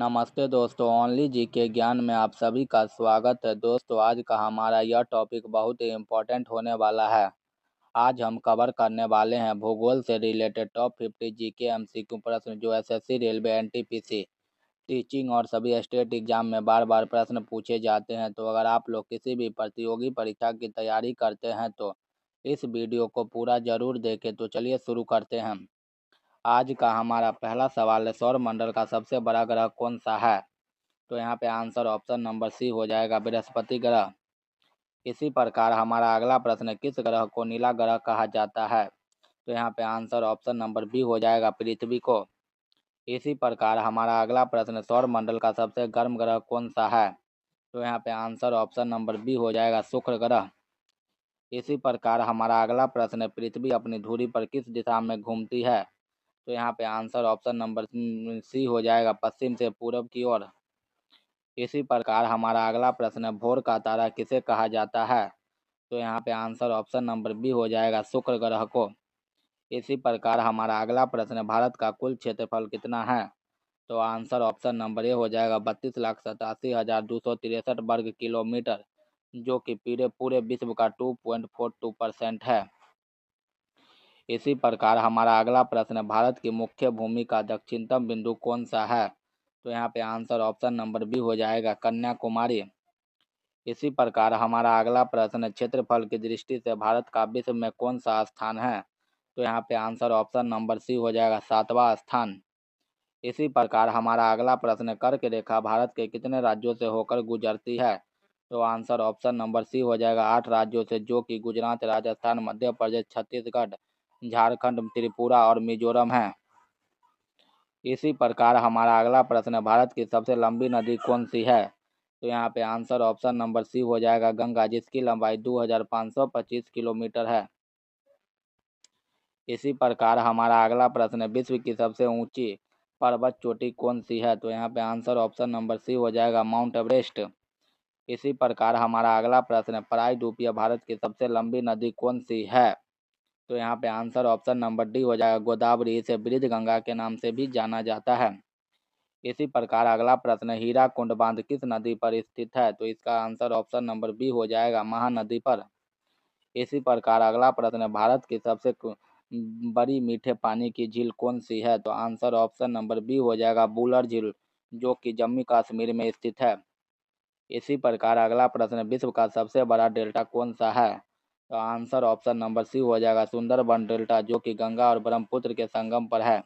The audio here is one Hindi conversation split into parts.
नमस्ते दोस्तों, ओनली जी के ज्ञान में आप सभी का स्वागत है। दोस्तों, आज का हमारा यह टॉपिक बहुत ही इम्पोर्टेंट होने वाला है। आज हम कवर करने वाले हैं भूगोल से रिलेटेड टॉप 50 जीके एमसीक्यू प्रश्न जो एसएससी, रेलवे, एनटीपीसी, टीचिंग और सभी स्टेट एग्जाम में बार बार प्रश्न पूछे जाते हैं। तो अगर आप लोग किसी भी प्रतियोगी परीक्षा की तैयारी करते हैं तो इस वीडियो को पूरा जरूर देखें। तो चलिए शुरू करते हैं। आज का हमारा पहला सवाल है, सौर मंडल का सबसे बड़ा ग्रह कौन सा है? तो यहाँ पे आंसर ऑप्शन नंबर सी हो जाएगा, बृहस्पति ग्रह। इसी प्रकार हमारा अगला प्रश्न है, किस ग्रह को नीला ग्रह कहा जाता है? तो यहाँ पे आंसर ऑप्शन नंबर बी हो जाएगा, पृथ्वी को। इसी प्रकार हमारा अगला प्रश्न, सौर मंडल का सबसे गर्म ग्रह कौन सा है? तो यहाँ पे आंसर ऑप्शन नंबर बी हो जाएगा, शुक्र ग्रह। इसी प्रकार हमारा अगला प्रश्न है, पृथ्वी अपनी धुरी पर किस दिशा में घूमती है? तो यहाँ पे आंसर ऑप्शन नंबर सी हो जाएगा, पश्चिम से पूरब की ओर। इसी प्रकार हमारा अगला प्रश्न है, भोर का तारा किसे कहा जाता है? तो यहाँ पे आंसर ऑप्शन नंबर बी हो जाएगा, शुक्र ग्रह को। इसी प्रकार हमारा अगला प्रश्न है, भारत का कुल क्षेत्रफल कितना है? तो आंसर ऑप्शन नंबर ए हो जाएगा, 32,87,263 वर्ग किलोमीटर, जो कि पूरे पूरे विश्व का 2.42% है। इसी प्रकार हमारा अगला प्रश्न है, भारत की मुख्य भूमि का दक्षिणतम बिंदु कौन सा है? तो यहाँ पे आंसर ऑप्शन नंबर बी हो जाएगा, कन्याकुमारी। इसी प्रकार हमारा अगला प्रश्न है, क्षेत्रफल की दृष्टि से भारत का विश्व में कौन सा स्थान है? तो यहाँ पे आंसर ऑप्शन नंबर सी हो जाएगा, 7वां स्थान। इसी प्रकार हमारा अगला प्रश्न है, कर्क रेखा भारत के कितने राज्यों से होकर गुजरती है? तो आंसर ऑप्शन नंबर सी हो जाएगा, 8 राज्यों से, जो कि गुजरात, राजस्थान, मध्य प्रदेश, छत्तीसगढ़, झारखंड, त्रिपुरा और मिजोरम है। इसी प्रकार हमारा अगला प्रश्न है, भारत की सबसे लंबी नदी कौन सी है? तो यहाँ पे आंसर ऑप्शन नंबर सी हो जाएगा, गंगा, जिसकी लंबाई 2525 किलोमीटर है। इसी प्रकार हमारा अगला प्रश्न है, विश्व की सबसे ऊंची पर्वत चोटी कौन सी है? तो यहाँ पे आंसर ऑप्शन नंबर सी हो जाएगा, माउंट एवरेस्ट। इसी प्रकार हमारा अगला प्रश्न है, प्रायद्वीपीय भारत की सबसे लंबी नदी कौन सी है? तो यहाँ पे आंसर ऑप्शन नंबर डी हो जाएगा, गोदावरी। इसे बृहद गंगा के नाम से भी जाना जाता है। इसी प्रकार अगला प्रश्न, हीराकुंड बांध किस नदी पर स्थित है? तो इसका आंसर ऑप्शन नंबर बी हो जाएगा, महानदी पर। इसी प्रकार अगला प्रश्न, भारत की सबसे बड़ी मीठे पानी की झील कौन सी है? तो आंसर ऑप्शन नंबर बी हो जाएगा, बुलर झील, जो कि जम्मू कश्मीर में स्थित है। इसी प्रकार अगला प्रश्न, विश्व का सबसे बड़ा डेल्टा कौन सा है? तो आंसर ऑप्शन नंबर सी हो जाएगा, सुंदरबन डेल्टा, जो कि गंगा और ब्रह्मपुत्र के संगम पर है।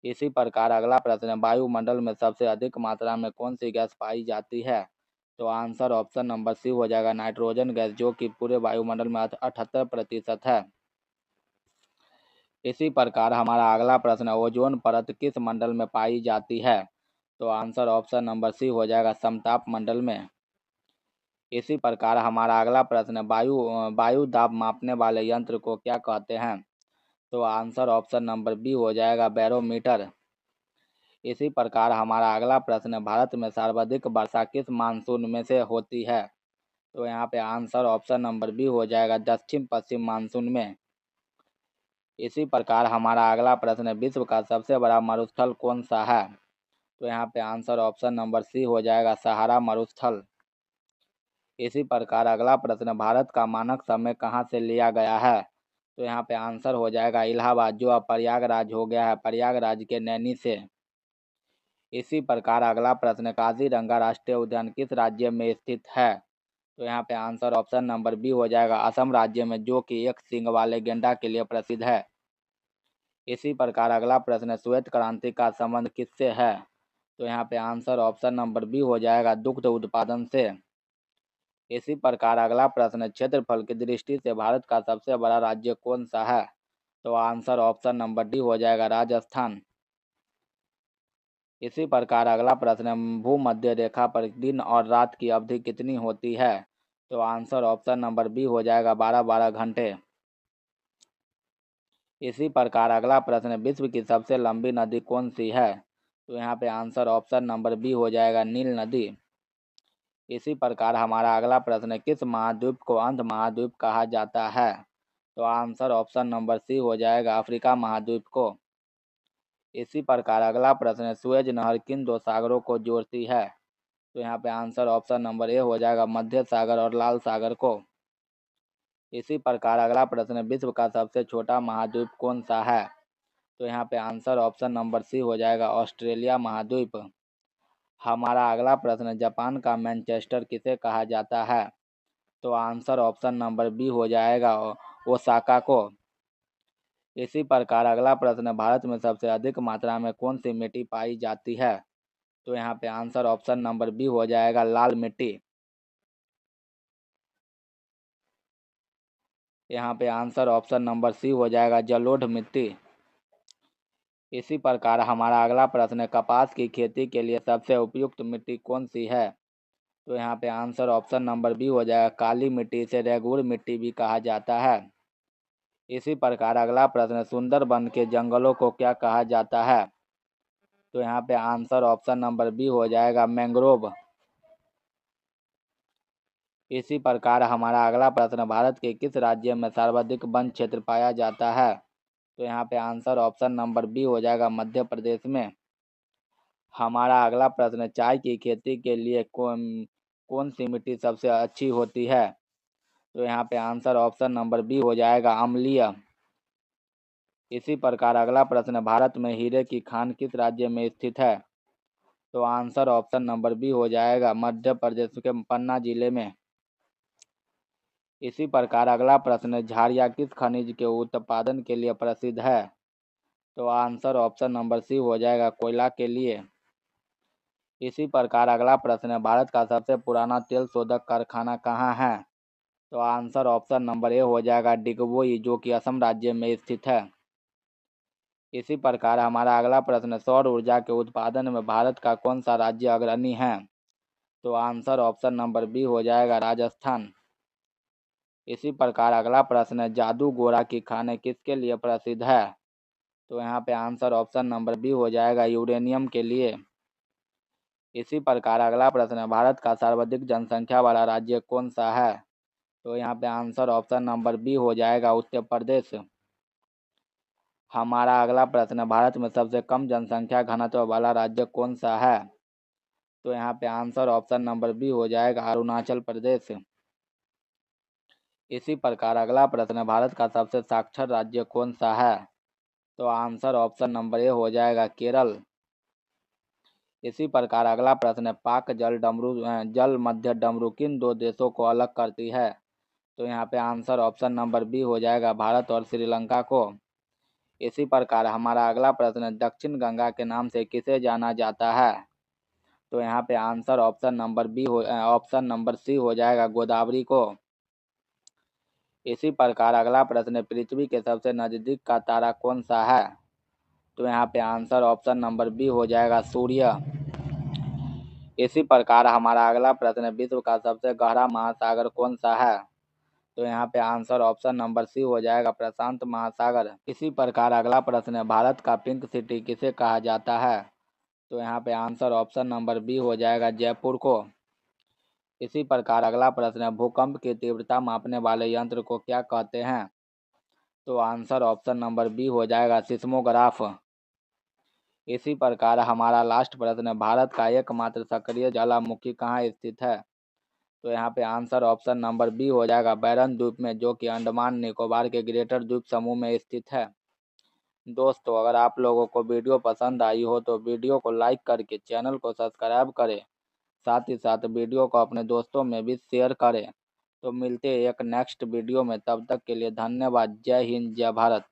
इसी प्रकार अगला प्रश्न है, वायुमंडल में सबसे अधिक मात्रा में कौन सी गैस पाई जाती है? तो आंसर ऑप्शन नंबर सी हो जाएगा, नाइट्रोजन गैस, जो कि पूरे वायुमंडल में 78% है। इसी प्रकार हमारा अगला प्रश्न है, ओजोन परत किस मंडल में पाई जाती है? तो आंसर ऑप्शन नंबर सी हो जाएगा, समताप मंडल में। इसी प्रकार हमारा अगला प्रश्न है, वायु दाब मापने वाले यंत्र को क्या कहते हैं? तो आंसर ऑप्शन नंबर बी हो जाएगा, बैरोमीटर। इसी प्रकार हमारा अगला प्रश्न है, भारत में सर्वाधिक वर्षा किस मानसून में से होती है? तो यहाँ पे आंसर ऑप्शन नंबर बी हो जाएगा, दक्षिण पश्चिम मानसून में। इसी प्रकार हमारा अगला प्रश्न है, विश्व का सबसे बड़ा मरुस्थल कौन सा है? तो यहाँ पे आंसर ऑप्शन नंबर सी हो जाएगा, सहारा मरुस्थल। इसी प्रकार अगला प्रश्न, भारत का मानक समय कहाँ से लिया गया है? तो यहाँ पे आंसर हो जाएगा, इलाहाबाद, जो अब प्रयागराज हो गया है, प्रयागराज के नैनी से। इसी प्रकार अगला प्रश्न, काजीरंगा राष्ट्रीय उद्यान किस राज्य में स्थित है? तो यहाँ पे आंसर ऑप्शन नंबर बी हो जाएगा, असम राज्य में, जो कि एक सींग वाले गेंडा के लिए प्रसिद्ध है। इसी प्रकार अगला प्रश्न, श्वेत क्रांति का संबंध किससे है? तो यहाँ पे आंसर ऑप्शन नंबर बी हो जाएगा, दुग्ध उत्पादन से। इसी प्रकार अगला प्रश्न, क्षेत्रफल की दृष्टि से भारत का सबसे बड़ा राज्य कौन सा है? तो आंसर ऑप्शन नंबर डी हो जाएगा, राजस्थान। इसी प्रकार अगला प्रश्न, भूमध्य रेखा पर दिन और रात की अवधि कितनी होती है? तो आंसर ऑप्शन नंबर बी हो जाएगा, 12-12 घंटे। इसी प्रकार अगला प्रश्न, विश्व की सबसे लंबी नदी कौन सी है? तो यहाँ पे आंसर ऑप्शन नंबर बी हो जाएगा, नील नदी। इसी प्रकार हमारा अगला प्रश्न, किस महाद्वीप को अंध महाद्वीप कहा जाता है? तो आंसर ऑप्शन नंबर सी हो जाएगा, अफ्रीका महाद्वीप को। इसी प्रकार अगला प्रश्न है, सुएज नहर किन दो सागरों को जोड़ती है? तो यहाँ पे आंसर ऑप्शन नंबर ए हो जाएगा मध्य सागर और लाल सागर को। इसी प्रकार अगला प्रश्न है, विश्व का सबसे छोटा महाद्वीप कौन सा है? तो यहाँ पे आंसर ऑप्शन नंबर सी हो जाएगा ऑस्ट्रेलिया महाद्वीप। हमारा अगला प्रश्न है, जापान का मैनचेस्टर किसे कहा जाता है? तो आंसर ऑप्शन नंबर बी हो जाएगा ओसाका को। इसी प्रकार अगला प्रश्न है, भारत में सबसे अधिक मात्रा में कौन सी मिट्टी पाई जाती है? तो यहाँ पे आंसर ऑप्शन नंबर बी हो जाएगा लाल मिट्टी। यहाँ पे आंसर ऑप्शन नंबर सी हो जाएगा जलोढ़ मिट्टी। इसी प्रकार हमारा अगला प्रश्न है, कपास की खेती के लिए सबसे उपयुक्त मिट्टी कौन सी है? तो यहाँ पे आंसर ऑप्शन नंबर बी हो जाएगा काली मिट्टी, इसे रेगुर मिट्टी भी कहा जाता है। इसी प्रकार अगला प्रश्न है, सुंदरबन के जंगलों को क्या कहा जाता है? तो यहाँ पे आंसर ऑप्शन नंबर बी हो जाएगा मैंग्रोव। इसी प्रकार हमारा अगला प्रश्न, भारत के किस राज्य में सर्वाधिक वन क्षेत्र पाया जाता है? तो यहाँ पे आंसर ऑप्शन नंबर बी हो जाएगा मध्य प्रदेश में। हमारा अगला प्रश्न है, चाय की खेती के लिए कौन सी मिट्टी सबसे अच्छी होती है? तो यहाँ पे आंसर ऑप्शन नंबर बी हो जाएगा अम्लीय। इसी प्रकार अगला प्रश्न है, भारत में हीरे की खान किस राज्य में स्थित है? तो आंसर ऑप्शन नंबर बी हो जाएगा मध्य प्रदेश के पन्ना जिले में। इसी प्रकार अगला प्रश्न है, झारिया किस खनिज के उत्पादन के लिए प्रसिद्ध है? तो आंसर ऑप्शन नंबर सी हो जाएगा कोयला के लिए। इसी प्रकार अगला प्रश्न है, भारत का सबसे पुराना तेल शोधक कारखाना कहाँ है? तो आंसर ऑप्शन नंबर ए हो जाएगा डिगबोई, जो कि असम राज्य में स्थित है। इसी प्रकार हमारा अगला प्रश्न, सौर ऊर्जा के उत्पादन में भारत का कौन सा राज्य अग्रणी है? तो आंसर ऑप्शन नंबर बी हो जाएगा राजस्थान। इसी प्रकार अगला प्रश्न है, जादू गोरा की खाने किसके लिए प्रसिद्ध है? तो यहाँ पे आंसर ऑप्शन नंबर बी हो जाएगा यूरेनियम के लिए। इसी प्रकार अगला प्रश्न है, भारत का सर्वाधिक जनसंख्या वाला राज्य कौन सा है? तो यहाँ पे आंसर ऑप्शन नंबर बी हो जाएगा उत्तर प्रदेश। हमारा अगला प्रश्न है, भारत में सबसे कम जनसंख्या घनत्व वाला राज्य कौन सा है? तो यहाँ पे आंसर ऑप्शन नंबर बी हो जाएगा अरुणाचल प्रदेश। इसी प्रकार अगला प्रश्न है, भारत का सबसे साक्षर राज्य कौन सा है? तो आंसर ऑप्शन नंबर ए हो जाएगा केरल। इसी प्रकार अगला प्रश्न है, पाक जल मध्य डमरू किन दो देशों को अलग करती है? तो यहाँ पे आंसर ऑप्शन नंबर बी हो जाएगा भारत और श्रीलंका को। इसी प्रकार हमारा अगला प्रश्न है, दक्षिण गंगा के नाम से किसे जाना जाता है? तो यहाँ पे आंसर ऑप्शन नंबर सी हो जाएगा गोदावरी को। इसी प्रकार अगला प्रश्न है, पृथ्वी के सबसे नजदीक का तारा कौन सा है? तो यहाँ पे आंसर ऑप्शन नंबर बी हो जाएगा सूर्य। इसी प्रकार हमारा अगला प्रश्न है, विश्व का सबसे गहरा महासागर कौन सा है? तो यहाँ पे आंसर ऑप्शन नंबर सी हो जाएगा प्रशांत महासागर। इसी प्रकार अगला प्रश्न है, भारत का पिंक सिटी किसे कहा जाता है? तो यहाँ पे आंसर ऑप्शन नंबर बी हो जाएगा जयपुर को। इसी प्रकार अगला प्रश्न है, भूकंप की तीव्रता मापने वाले यंत्र को क्या कहते हैं? तो आंसर ऑप्शन नंबर बी हो जाएगा सिस्मोग्राफ। इसी प्रकार हमारा लास्ट प्रश्न है, भारत का एकमात्र सक्रिय ज्वालामुखी कहाँ स्थित है? तो यहाँ पे आंसर ऑप्शन नंबर बी हो जाएगा बैरन द्वीप में, जो कि अंडमान निकोबार के ग्रेटर द्वीप समूह में स्थित है। दोस्तों, अगर आप लोगों को वीडियो पसंद आई हो तो वीडियो को लाइक करके चैनल को सब्सक्राइब करें, साथ ही साथ वीडियो को अपने दोस्तों में भी शेयर करें। तो मिलते हैं एक नेक्स्ट वीडियो में, तब तक के लिए धन्यवाद। जय हिंद, जय भारत।